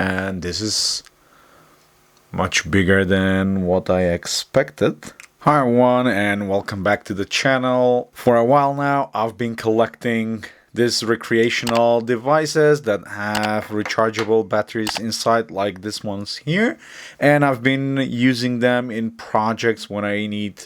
and this is much bigger than what I expected. Hi everyone, and welcome back to the channel. For a while now, I've been collecting these recreational devices that have rechargeable batteries inside, like this one's here, and I've been using them in projects when I need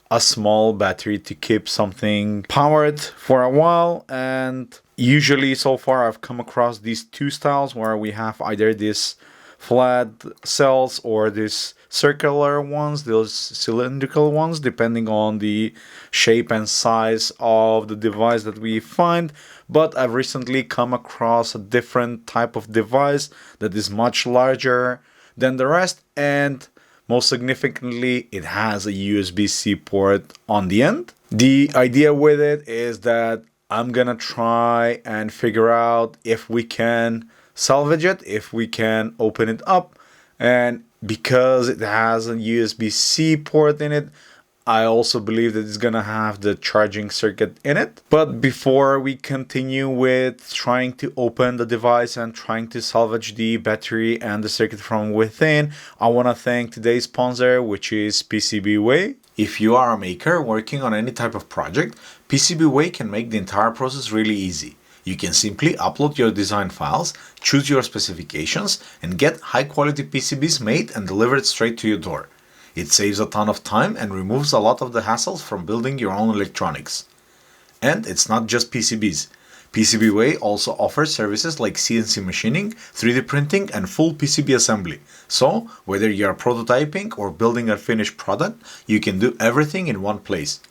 a small battery to keep something powered for a while. And usually so far I've come across these two styles where we have either this flat cells or these circular ones, those cylindrical ones, depending on the shape and size of the device that we find. But I've recently come across a different type of device that is much larger than the rest, and most significantly, it has a USB-C port on the end. The idea with it is that I'm gonna try and figure out if we can salvage it, if we can open it up. And because it has a USB-C port in it, I also believe that it's gonna have the charging circuit in it. But before we continue with trying to open the device and trying to salvage the battery and the circuit from within, I want to thank today's sponsor, which is PCBWay. If you are a maker working on any type of project, PCBWay can make the entire process really easy. You can simply upload your design files, choose your specifications, and get high-quality PCBs made and delivered straight to your door. It saves a ton of time and removes a lot of the hassles from building your own electronics. And it's not just PCBs. PCBWay also offers services like CNC machining, 3D printing, and full PCB assembly. So, whether you're prototyping or building a finished product, you can do everything in one place.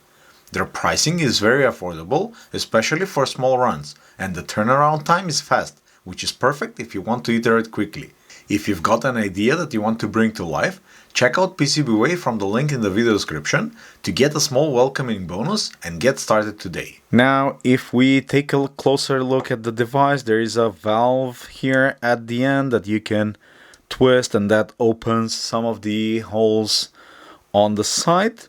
Their pricing is very affordable, especially for small runs, and the turnaround time is fast, which is perfect if you want to iterate quickly. If you've got an idea that you want to bring to life, check out PCBWay from the link in the video description to get a small welcoming bonus and get started today. Now, if we take a closer look at the device, there is a valve here at the end that you can twist, and that opens some of the holes on the side.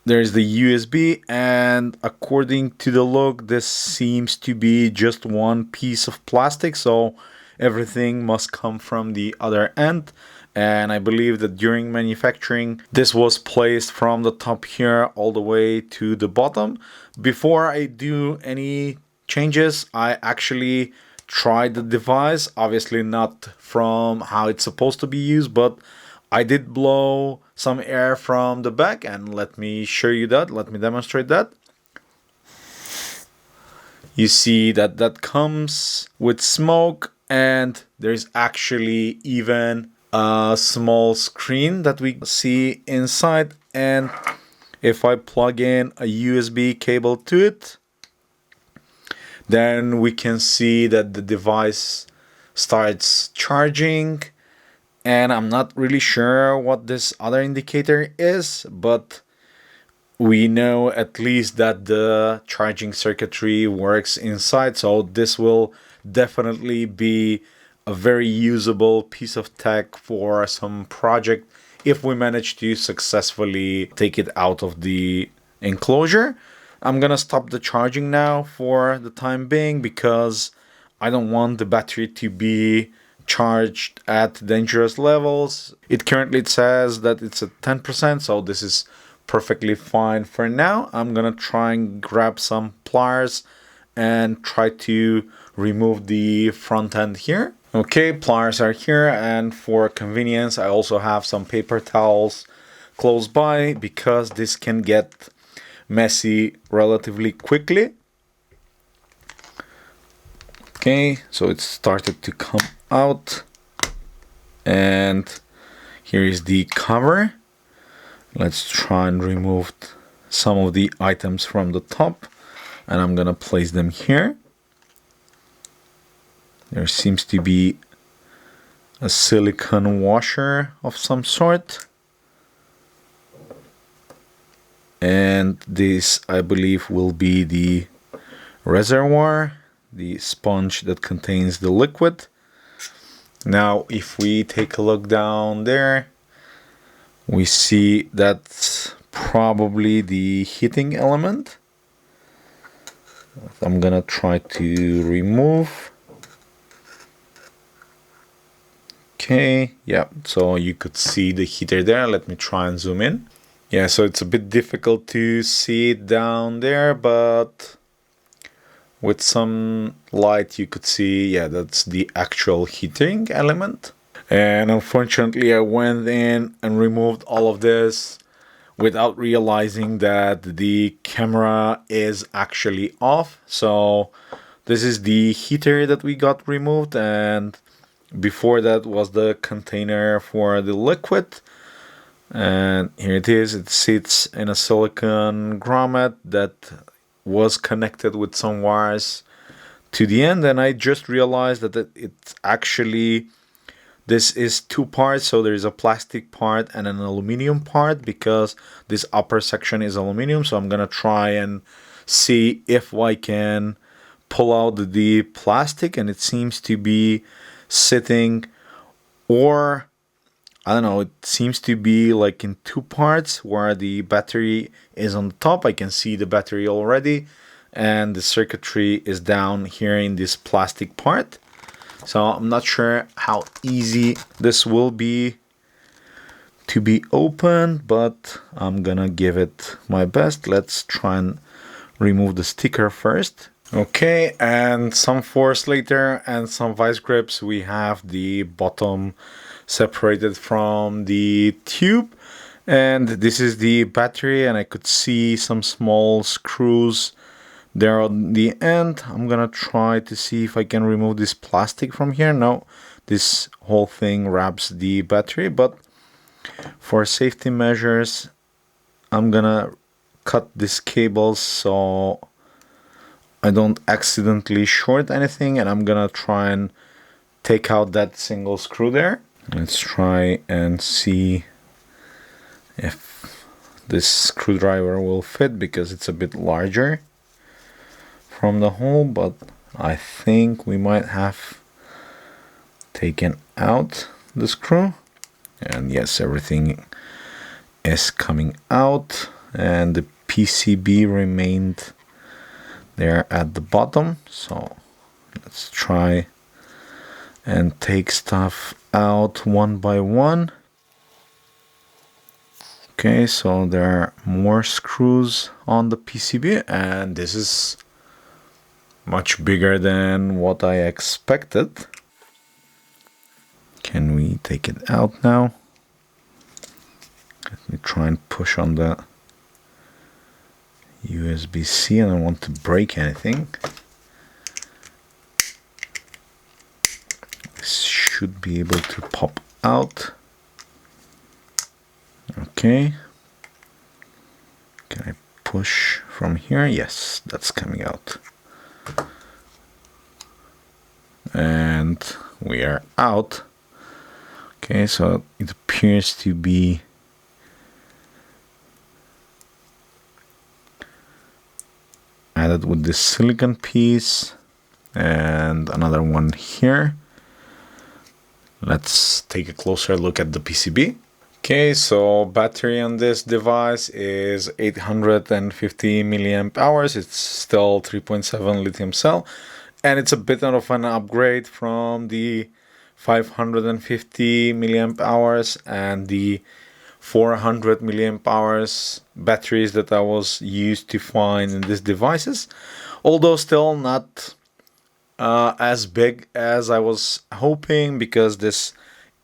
There's the USB, and according to the look, this seems to be just one piece of plastic, so everything must come from the other end. And I believe that during manufacturing, this was placed from the top here all the way to the bottom. Before I do any changes, I actually tried the device, obviously not from how it's supposed to be used, but I did blow some air from the back, and let me show you that, let me demonstrate that. You see that that comes with smoke, and there's actually even a small screen that we see inside. And if I plug in a USB cable to it, then we can see that the device starts charging. And I'm not really sure what this other indicator is, but we know at least that the charging circuitry works inside, so this will definitely be a very usable piece of tech for some project if we manage to successfully take it out of the enclosure. I'm gonna stop the charging now for the time being because I don't want the battery to be charged at dangerous levels. It currently says that it's at 10%, so this is perfectly fine for now. I'm gonna try and grab some pliers and try to remove the front end here. Okay, pliers are here, and for convenience I also have some paper towels close by because this can get messy relatively quickly. Okay, so it started to come out, and here is the cover. Let's try and remove some of the items from the top, and I'm gonna place them here. There seems to be a silicone washer of some sort, and this, I believe, will be the reservoir, the sponge that contains the liquid. Now, if we take a look down there, we see that's probably the heating element. I'm gonna try to remove. Okay, yeah, so you could see the heater there. Let me try and zoom in. Yeah, so it's a bit difficult to see it down there, but with some light you could see, yeah, that's the actual heating element. And unfortunately I went in and removed all of this without realizing that the camera is actually off. So this is the heater that we got removed, and before that was the container for the liquid. And here it is. It sits in a silicon grommet that was connected with some wires to the end, and I just realized that it's actually, this is two parts. So there is a plastic part and an aluminum part, because this upper section is aluminum. So I'm gonna try and see if I can pull out the plastic, and it seems to be sitting, or I don't know, it seems to be like in two parts, where the battery is on the top. I can see the battery already, and the circuitry is down here in this plastic part. So I'm not sure how easy this will be to be opened, but I'm gonna give it my best. Let's try and remove the sticker first. Okay, and some force later and some vice grips, we have the bottom separated from the tube. And this is the battery, and I could see some small screws there on the end. I'm gonna try to see if I can remove this plastic from here. No, this whole thing wraps the battery, but for safety measures I'm gonna cut this cable so I don't accidentally short anything, and I'm gonna try and take out that single screw there. Let's try and see if this screwdriver will fit, because it's a bit larger from the hole, but I think we might have taken out the screw. And yes, everything is coming out, and the PCB remained there at the bottom. So let's try and take stuff out one by one. Okay, so there are more screws on the PCB, and this is much bigger than what I expected. Can we take it out now? Let me try and push on the USB-C. I don't want to break anything. This should be able to pop out. Okay. Can I push from here? Yes, that's coming out. And we are out. Okay, so it appears to be added with this silicon piece and another one here. Let's take a closer look at the PCB. Okay, so battery on this device is 850 milliamp hours. It's still 3.7 lithium cell, and it's a bit of an upgrade from the 550 milliamp hours and the 400 milliamp hours batteries that I was used to find in these devices, although still not as big as I was hoping, because this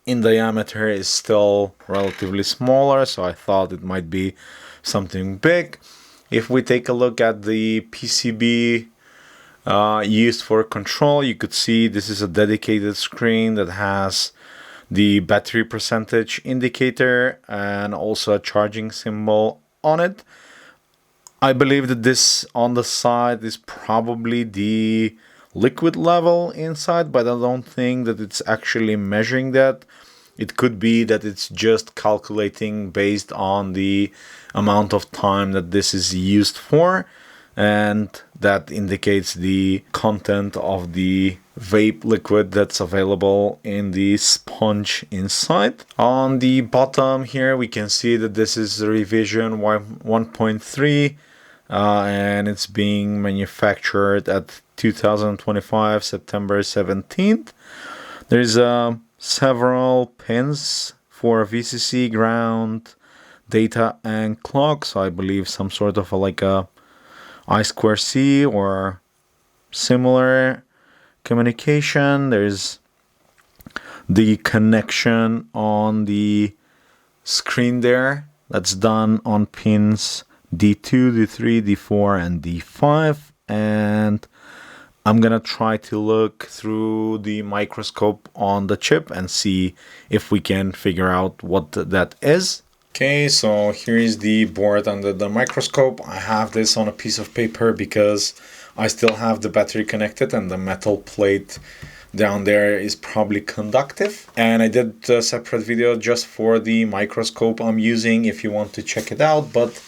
in diameter is still relatively smaller, so I thought it might be something big. If we take a look at the PCB used for control, you could see this is a dedicated screen that has the battery percentage indicator and also a charging symbol on it. I believe that this on the side is probably the liquid level inside, but I don't think that it's actually measuring that. It could be that it's just calculating based on the amount of time that this is used for, and that indicates the content of the vape liquid that's available in the sponge inside. On the bottom here we can see that this is revision 1.3 and it's being manufactured at 2025 September 17th. There's a several pins for VCC, ground, data, and clock. So I believe some sort of like a I2C or similar communication. There's the connection on the screen there. That's done on pins D2, D3, D4, and D5. And I'm gonna try to look through the microscope on the chip and see if we can figure out what that is. Okay, so here is the board under the microscope. I have this on a piece of paper because I still have the battery connected and the metal plate down there is probably conductive. And I did a separate video just for the microscope I'm using if you want to check it out. But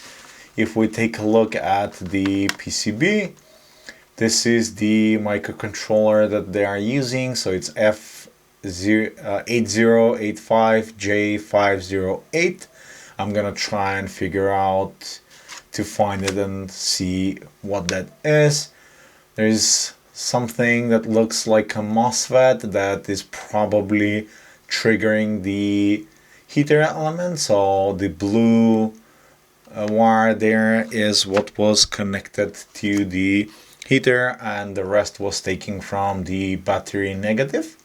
if we take a look at the PCB, this is the microcontroller that they are using. So it's F8085J508. I'm gonna try and figure out to find it and see what that is. There's something that looks like a MOSFET that is probably triggering the heater element. So the blue wire there is what was connected to the heater, and the rest was taken from the battery negative,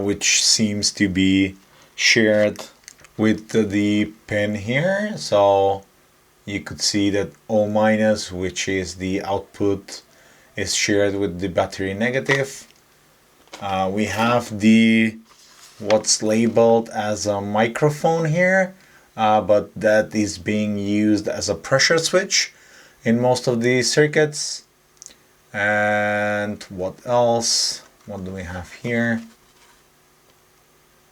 which seems to be shared with the pin here. So you could see that O minus, which is the output, is shared with the battery negative. We have the what's labeled as a microphone here, but that is being used as a pressure switch in most of these circuits. And what else? What do we have here?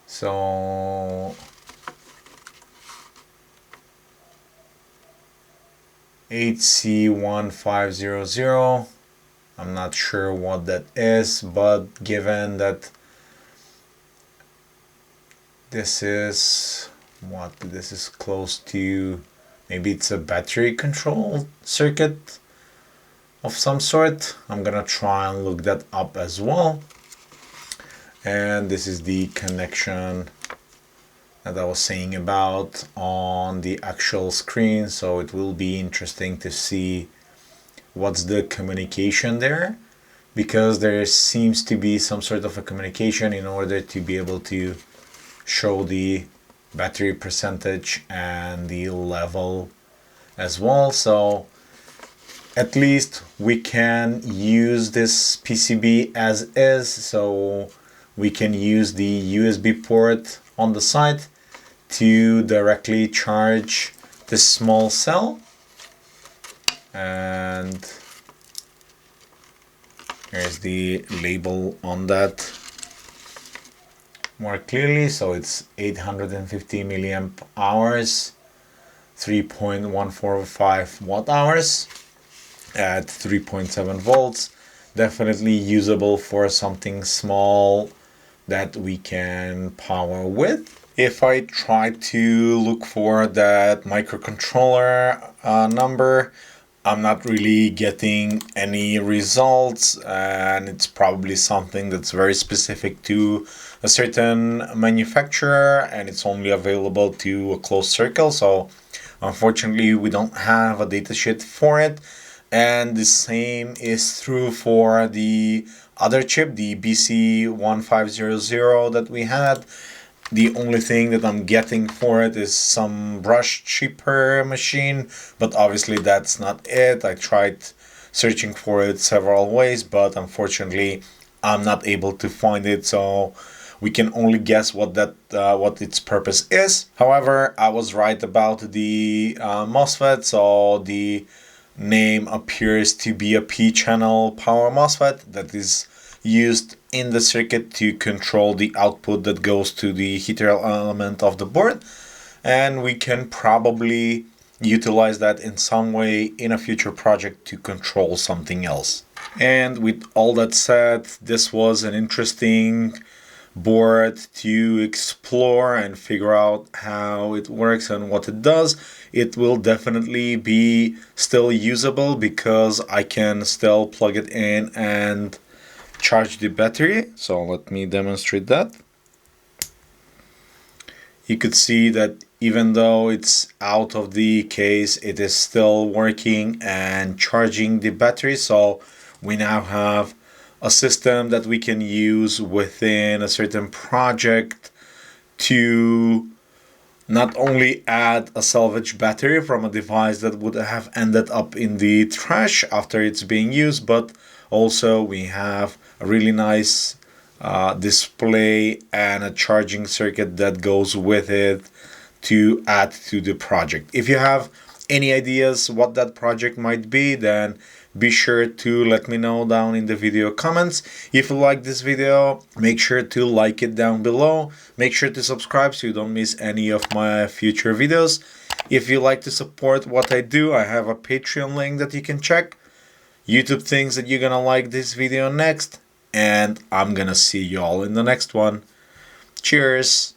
So HC1500. I'm not sure what that is, but given that this is close to, maybe it's a battery control circuit of some sort. I'm gonna try and look that up as well. And this is the connection that I was saying about on the actual screen. So it will be interesting to see what's the communication there, because there seems to be some sort of a communication in order to be able to show the battery percentage and the level as well. So at least we can use this PCB as is. So we can use the USB port on the side to directly charge this small cell. And here's the label on that more clearly. So it's 850 milliamp hours, 3.145 watt hours at 3.7 volts. Definitely usable for something small that we can power with. If I try to look for that microcontroller number, I'm not really getting any results, and it's probably something that's very specific to a certain manufacturer, and it's only available to a closed circle. So unfortunately we don't have a datasheet for it. And the same is true for the other chip, the BC1500 that we had. The only thing that I'm getting for it is some brush chipper machine, but obviously that's not it. I tried searching for it several ways, but unfortunately I'm not able to find it. So we can only guess what its purpose is. However, I was right about the MOSFET. So the name appears to be a P-channel power MOSFET that is used in the circuit to control the output that goes to the heater element of the board, and we can probably utilize that in some way in a future project to control something else. And with all that said, this was an interesting board to explore and figure out how it works and what it does. It will definitely be still usable because I can still plug it in and charge the battery. So let me demonstrate that. you could see that even though it's out of the case, it is still working and charging the battery. So we now have a system that we can use within a certain project to not only add a salvage battery from a device that would have ended up in the trash after it's being used, but also we have a really nice display and a charging circuit that goes with it to add to the project. If you have any ideas what that project might be, then be sure to let me know down in the video comments. If you like this video, make sure to like it down below. Make sure to subscribe so you don't miss any of my future videos. If you like to support what I do, I have a Patreon link that you can check. YouTube thinks that you're gonna like this video next, and I'm gonna see you all in the next one. Cheers!